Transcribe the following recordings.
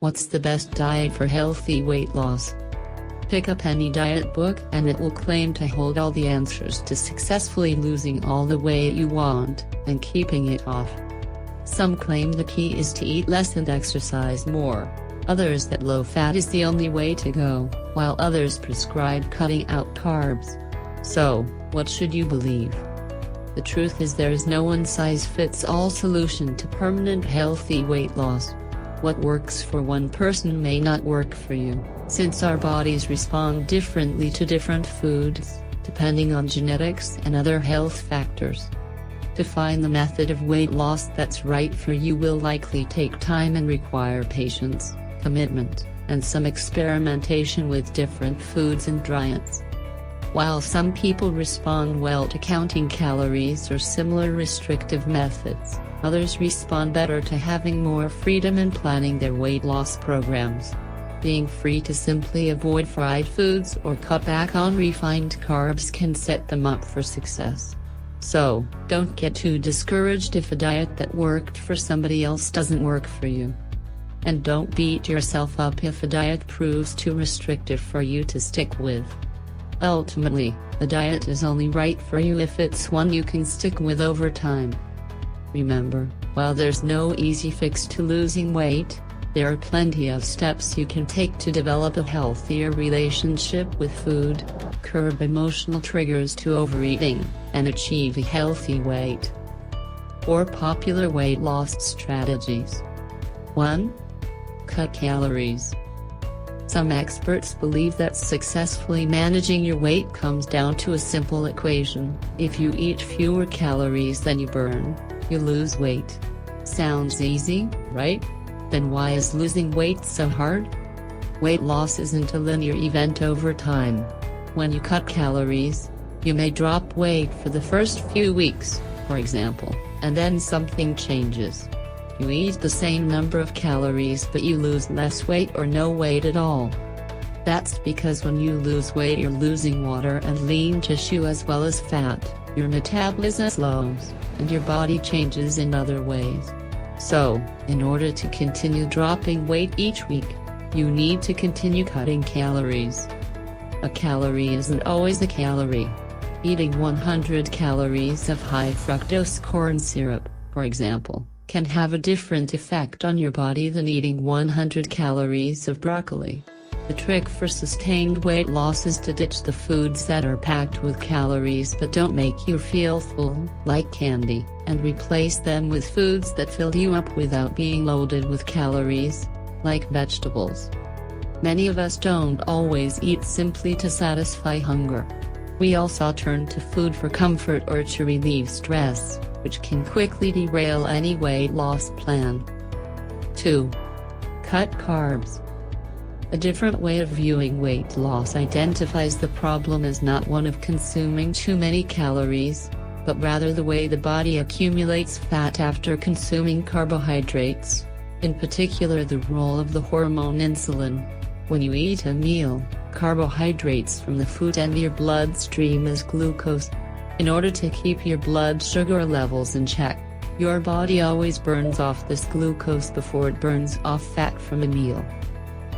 What's the best diet for healthy weight loss? Pick up any diet book and it will claim to hold all the answers to successfully losing all the weight you want, and keeping it off. Some claim the key is to eat less and exercise more, others that low fat is the only way to go, while others prescribe cutting out carbs. So, what should you believe? The truth is there is no one-size-fits-all solution to permanent healthy weight loss. What works for one person may not work for you, since our bodies respond differently to different foods, depending on genetics and other health factors. To find the method of weight loss that's right for you will likely take time and require patience, commitment, and some experimentation with different foods and diets. While some people respond well to counting calories or similar restrictive methods, others respond better to having more freedom in planning their weight loss programs. Being free to simply avoid fried foods or cut back on refined carbs can set them up for success. So, don't get too discouraged if a diet that worked for somebody else doesn't work for you. And don't beat yourself up if a diet proves too restrictive for you to stick with. Ultimately, a diet is only right for you if it's one you can stick with over time. Remember, while there's no easy fix to losing weight, there are plenty of steps you can take to develop a healthier relationship with food, curb emotional triggers to overeating, and achieve a healthy weight. 4 popular weight loss strategies. 1. Cut calories. Some experts believe that successfully managing your weight comes down to a simple equation: if you eat fewer calories than you burn, you lose weight. Sounds easy, right? Then why is losing weight so hard? Weight loss isn't a linear event over time. When you cut calories, you may drop weight for the first few weeks, for example, and then something changes. You eat the same number of calories but you lose less weight or no weight at all. That's because when you lose weight you're losing water and lean tissue as well as fat, your metabolism slows, and your body changes in other ways. So, in order to continue dropping weight each week, you need to continue cutting calories. A calorie isn't always a calorie. Eating 100 calories of high fructose corn syrup, for example, can have a different effect on your body than eating 100 calories of broccoli. The trick for sustained weight loss is to ditch the foods that are packed with calories but don't make you feel full, like candy, and replace them with foods that fill you up without being loaded with calories, like vegetables. Many of us don't always eat simply to satisfy hunger. We also turn to food for comfort or to relieve stress, which can quickly derail any weight loss plan. 2. Cut carbs. A different way of viewing weight loss identifies the problem as not one of consuming too many calories, but rather the way the body accumulates fat after consuming carbohydrates, in particular the role of the hormone insulin. When you eat a meal, carbohydrates from the food enter your bloodstream as glucose. In order to keep your blood sugar levels in check, your body always burns off this glucose before it burns off fat from a meal.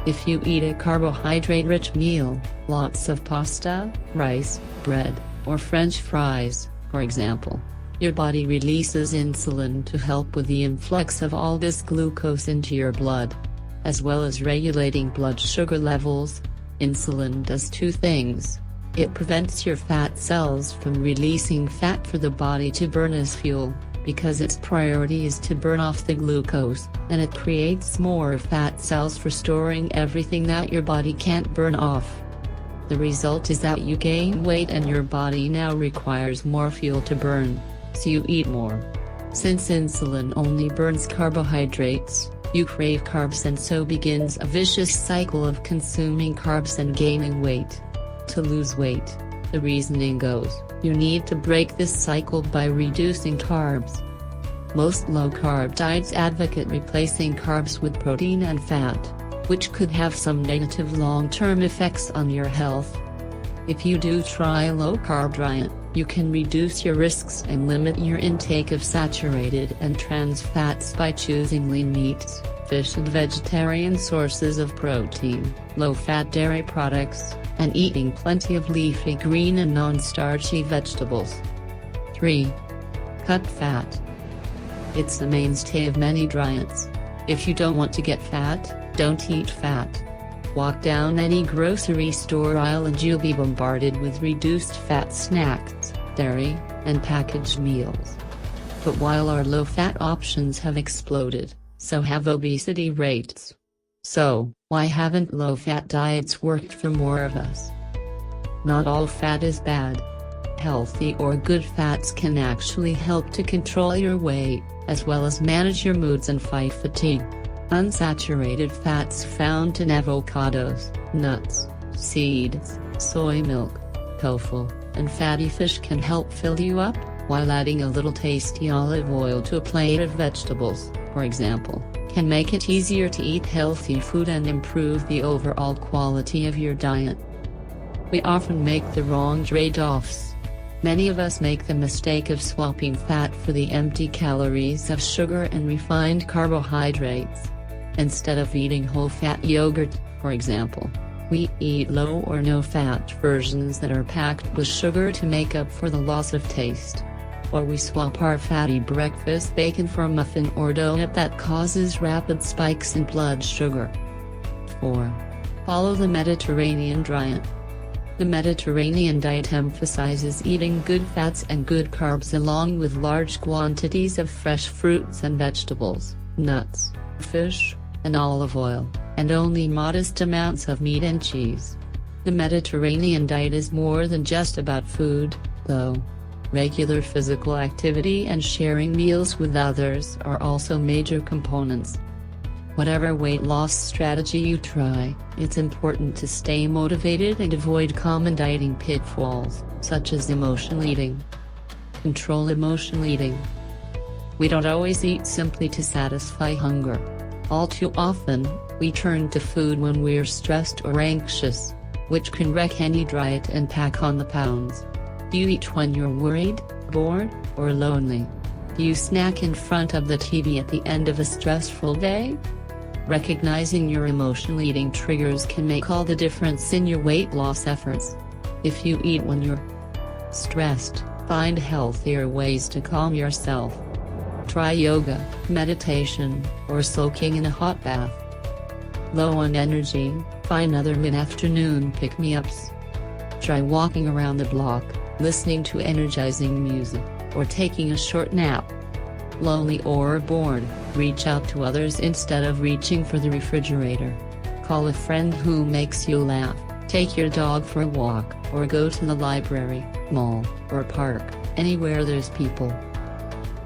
If you eat a carbohydrate-rich meal, lots of pasta, rice, bread, or French fries, for example, your body releases insulin to help with the influx of all this glucose into your blood. As well as regulating blood sugar levels, insulin does 2 things. It prevents your fat cells from releasing fat for the body to burn as fuel, because its priority is to burn off the glucose, and it creates more fat cells for storing everything that your body can't burn off. The result is that you gain weight and your body now requires more fuel to burn, so you eat more. Since insulin only burns carbohydrates, you crave carbs and so begins a vicious cycle of consuming carbs and gaining weight. To lose weight, the reasoning goes, you need to break this cycle by reducing carbs. Most low-carb diets advocate replacing carbs with protein and fat, which could have some negative long-term effects on your health. If you do try a low-carb diet, you can reduce your risks and limit your intake of saturated and trans fats by choosing lean meats, fish and vegetarian sources of protein, low-fat dairy products, and eating plenty of leafy green and non-starchy vegetables. 3. Cut fat. It's the mainstay of many diets. If you don't want to get fat, don't eat fat. Walk down any grocery store aisle and you'll be bombarded with reduced fat snacks, dairy, and packaged meals. But while our low-fat options have exploded, so have obesity rates. So, why haven't low-fat diets worked for more of us? Not all fat is bad. Healthy or good fats can actually help to control your weight, as well as manage your moods and fight fatigue. Unsaturated fats found in avocados, nuts, seeds, soy milk, tofu, and fatty fish can help fill you up, while adding a little tasty olive oil to a plate of vegetables, for example, can make it easier to eat healthy food and improve the overall quality of your diet. We often make the wrong trade-offs. Many of us make the mistake of swapping fat for the empty calories of sugar and refined carbohydrates. Instead of eating whole-fat yogurt, for example, we eat low or no-fat versions that are packed with sugar to make up for the loss of taste. Or we swap our fatty breakfast bacon for a muffin or donut that causes rapid spikes in blood sugar. 4. Follow the Mediterranean diet. The Mediterranean diet emphasizes eating good fats and good carbs along with large quantities of fresh fruits and vegetables, nuts, fish, and olive oil, and only modest amounts of meat and cheese. The Mediterranean diet is more than just about food, though. Regular physical activity and sharing meals with others are also major components. Whatever weight loss strategy you try, it's important to stay motivated and avoid common dieting pitfalls, such as emotional eating. Control emotional eating. We don't always eat simply to satisfy hunger. All too often, we turn to food when we're stressed or anxious, which can wreck any diet and pack on the pounds. Do you eat when you're worried, bored, or lonely? Do you snack in front of the TV at the end of a stressful day? Recognizing your emotional eating triggers can make all the difference in your weight loss efforts. If you eat when you're stressed, find healthier ways to calm yourself. Try yoga, meditation, or soaking in a hot bath. Low on energy, find other mid-afternoon pick-me-ups. Try walking around the block, listening to energizing music, or taking a short nap. Lonely or bored, reach out to others instead of reaching for the refrigerator. Call a friend who makes you laugh, take your dog for a walk, or go to the library, mall, or park, anywhere there's people.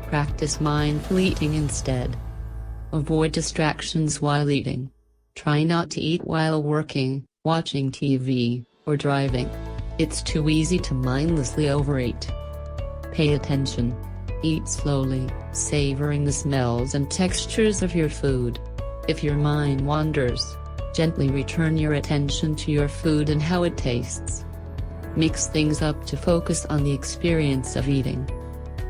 Practice mindful eating instead. Avoid distractions while eating. Try not to eat while working, watching TV, or driving. It's too easy to mindlessly overeat. Pay attention. Eat slowly, savoring the smells and textures of your food. If your mind wanders, gently return your attention to your food and how it tastes. Mix things up to focus on the experience of eating.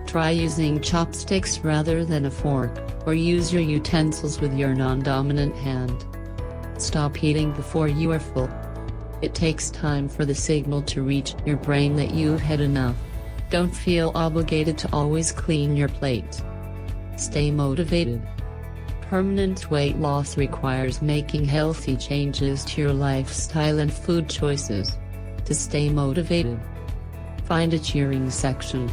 Try using chopsticks rather than a fork, or use your utensils with your non-dominant hand. Stop eating before you are full. It takes time for the signal to reach your brain that you've had enough. Don't feel obligated to always clean your plate. Stay motivated. Permanent weight loss requires making healthy changes to your lifestyle and food choices. To stay motivated, find a cheering section.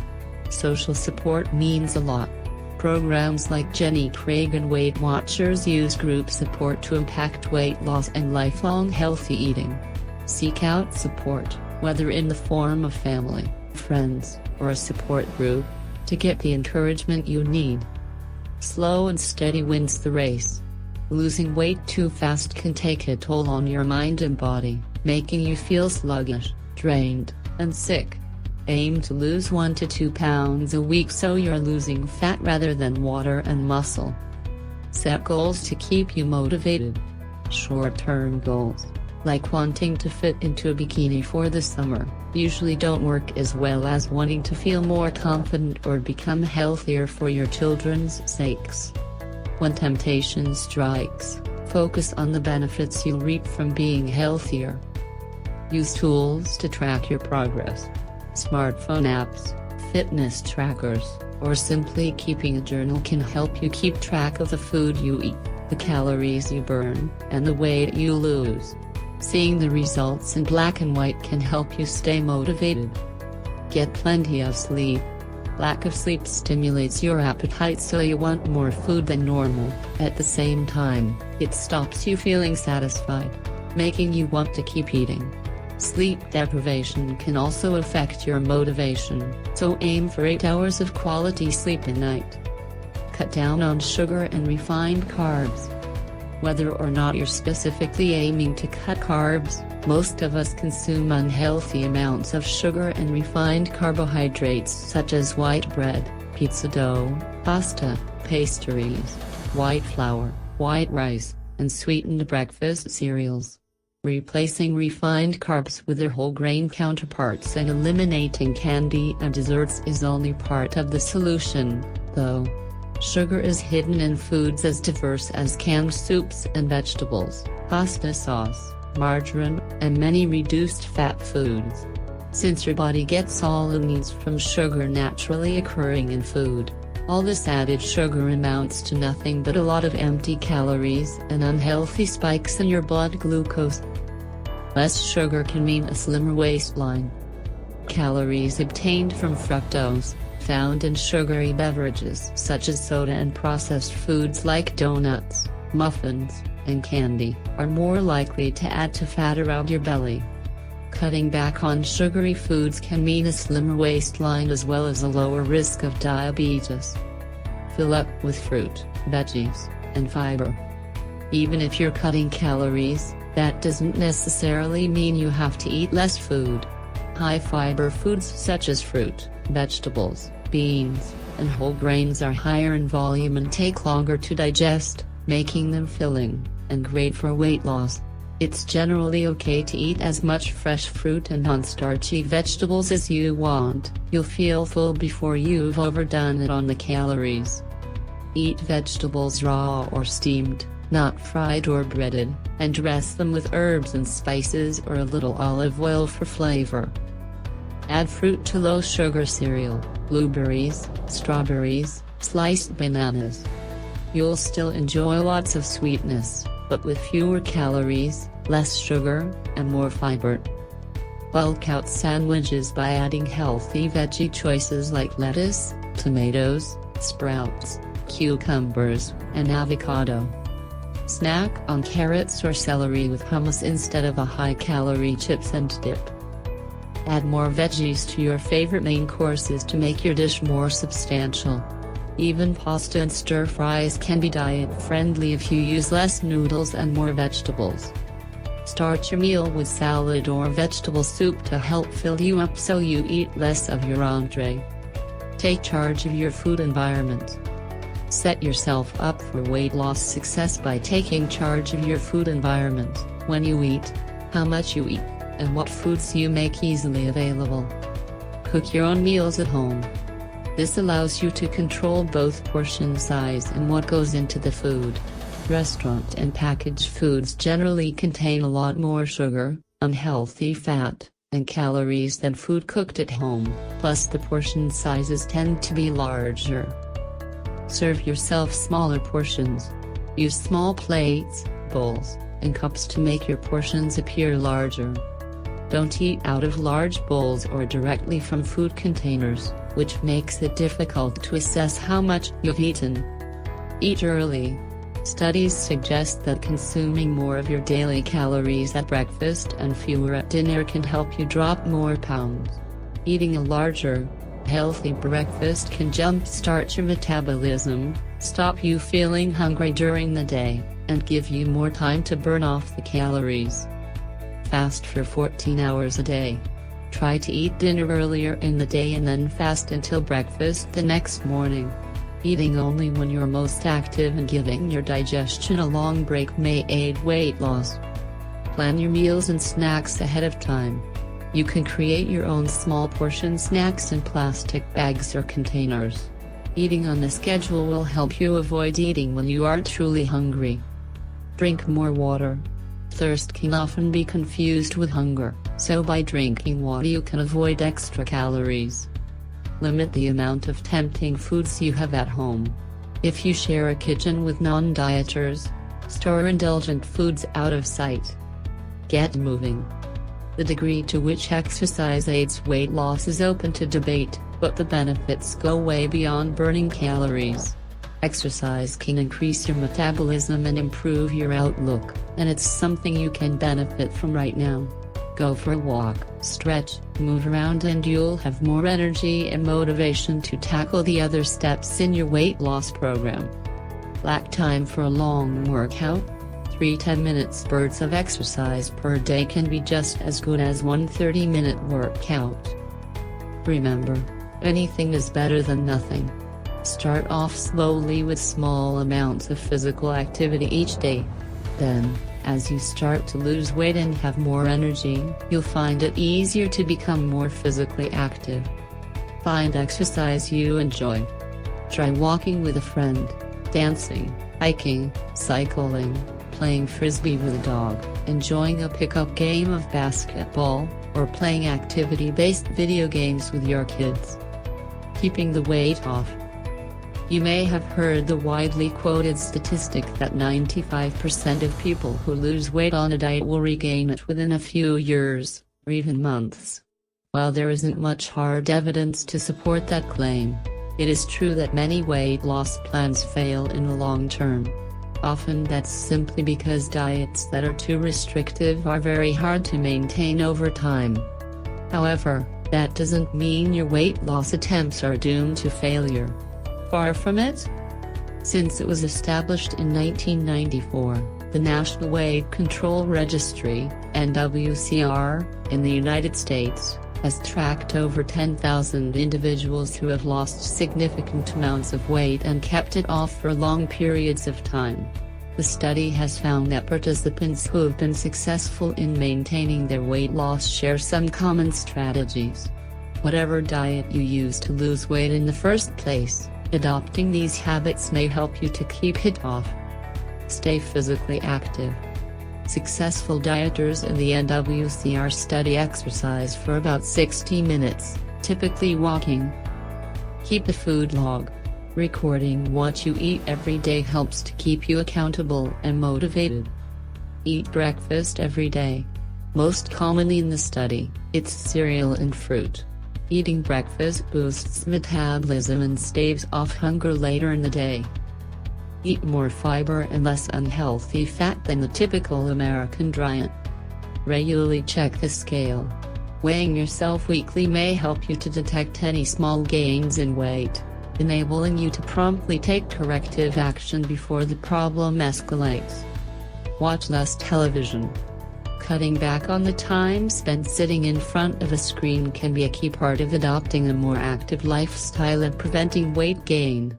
Social support means a lot. Programs like Jenny Craig and Weight Watchers use group support to impact weight loss and lifelong healthy eating. Seek out support, whether in the form of family, friends, or a support group, to get the encouragement you need. Slow and steady wins the race. Losing weight too fast can take a toll on your mind and body, making you feel sluggish, drained, and sick. Aim to lose 1 to 2 pounds a week so you're losing fat rather than water and muscle. Set goals to keep you motivated. Short-term goals, like wanting to fit into a bikini for the summer, usually don't work as well as wanting to feel more confident or become healthier for your children's sakes. When temptation strikes, focus on the benefits you'll reap from being healthier. Use tools to track your progress. Smartphone apps, fitness trackers, or simply keeping a journal can help you keep track of the food you eat, the calories you burn, and the weight you lose. Seeing the results in black and white can help you stay motivated. Get plenty of sleep. Lack of sleep stimulates your appetite, so you want more food than normal. At the same time, it stops you feeling satisfied, making you want to keep eating. Sleep deprivation can also affect your motivation, so aim for 8 hours of quality sleep a night. Cut down on sugar and refined carbs. Whether or not you're specifically aiming to cut carbs, most of us consume unhealthy amounts of sugar and refined carbohydrates such as white bread, pizza dough, pasta, pastries, white flour, white rice, and sweetened breakfast cereals. Replacing refined carbs with their whole grain counterparts and eliminating candy and desserts is only part of the solution, though. Sugar is hidden in foods as diverse as canned soups and vegetables, pasta sauce, margarine, and many reduced fat foods. Since your body gets all it needs from sugar naturally occurring in food, all this added sugar amounts to nothing but a lot of empty calories and unhealthy spikes in your blood glucose. Less sugar can mean a slimmer waistline. Calories obtained from fructose, found in sugary beverages such as soda and processed foods like donuts, muffins, and candy, are more likely to add to fat around your belly. Cutting back on sugary foods can mean a slimmer waistline as well as a lower risk of diabetes. Fill up with fruit, veggies, and fiber. Even if you're cutting calories, that doesn't necessarily mean you have to eat less food. High-fiber foods such as fruit, vegetables, beans, and whole grains are higher in volume and take longer to digest, making them filling and great for weight loss. It's generally okay to eat as much fresh fruit and non-starchy vegetables as you want. You'll feel full before you've overdone it on the calories. Eat vegetables raw or steamed, not fried or breaded, and dress them with herbs and spices or a little olive oil for flavor. Add fruit to low-sugar cereal, blueberries, strawberries, sliced bananas. You'll still enjoy lots of sweetness, but with fewer calories, less sugar, and more fiber. Bulk out sandwiches by adding healthy veggie choices like lettuce, tomatoes, sprouts, cucumbers, and avocado. Snack on carrots or celery with hummus instead of a high-calorie chips and dip. Add more veggies to your favorite main courses to make your dish more substantial. Even pasta and stir-fries can be diet-friendly if you use less noodles and more vegetables. Start your meal with salad or vegetable soup to help fill you up so you eat less of your entree. Take charge of your food environment. Set yourself up for weight loss success by taking charge of your food environment: when you eat, how much you eat, and what foods you make easily available. Cook your own meals at home. This allows you to control both portion size and what goes into the food. Restaurant and packaged foods generally contain a lot more sugar, unhealthy fat, and calories than food cooked at home, plus the portion sizes tend to be larger. Serve yourself smaller portions. Use small plates, bowls, and cups to make your portions appear larger. Don't eat out of large bowls or directly from food containers, which makes it difficult to assess how much you've eaten. Eat early. Studies suggest that consuming more of your daily calories at breakfast and fewer at dinner can help you drop more pounds. Eating a larger, healthy breakfast can jumpstart your metabolism, stop you feeling hungry during the day, and give you more time to burn off the calories. Fast for 14 hours a day. Try to eat dinner earlier in the day and then fast until breakfast the next morning. Eating only when you're most active and giving your digestion a long break may aid weight loss. Plan your meals and snacks ahead of time. You can create your own small portion snacks in plastic bags or containers. Eating on a schedule will help you avoid eating when you are truly hungry. Drink more water. Thirst can often be confused with hunger, so by drinking water you can avoid extra calories. Limit the amount of tempting foods you have at home. If you share a kitchen with non-dieters, store indulgent foods out of sight. Get moving. The degree to which exercise aids weight loss is open to debate, but the benefits go way beyond burning calories. Exercise can increase your metabolism and improve your outlook, and it's something you can benefit from right now. Go for a walk, stretch, move around, and you'll have more energy and motivation to tackle the other steps in your weight loss program. Lack time for a long workout? 3 10-minute spurts of exercise per day can be just as good as one 30-minute workout. Remember, anything is better than nothing. Start off slowly with small amounts of physical activity each day. Then, as you start to lose weight and have more energy, you'll find it easier to become more physically active. Find exercise you enjoy. Try walking with a friend, dancing, hiking, cycling, playing frisbee with a dog, enjoying a pickup game of basketball, or playing activity-based video games with your kids. Keeping the weight off. You may have heard the widely quoted statistic that 95% of people who lose weight on a diet will regain it within a few years, or even months. While there isn't much hard evidence to support that claim, it is true that many weight loss plans fail in the long term. Often that's simply because diets that are too restrictive are very hard to maintain over time. However, that doesn't mean your weight loss attempts are doomed to failure. Far from it. Since it was established in 1994, the National Weight Control Registry, NWCR, in the United States, has tracked over 10,000 individuals who have lost significant amounts of weight and kept it off for long periods of time. The study has found that participants who have been successful in maintaining their weight loss share some common strategies. Whatever diet you use to lose weight in the first place, adopting these habits may help you to keep it off. Stay physically active. Successful dieters in the NWCR study exercise for about 60 minutes, typically walking. Keep a food log. Recording what you eat every day helps to keep you accountable and motivated. Eat breakfast every day. Most commonly in the study, it's cereal and fruit. Eating breakfast boosts metabolism and staves off hunger later in the day. Eat more fiber and less unhealthy fat than the typical American diet. Regularly check the scale. Weighing yourself weekly may help you to detect any small gains in weight, enabling you to promptly take corrective action before the problem escalates. Watch less television. Cutting back on the time spent sitting in front of a screen can be a key part of adopting a more active lifestyle and preventing weight gain.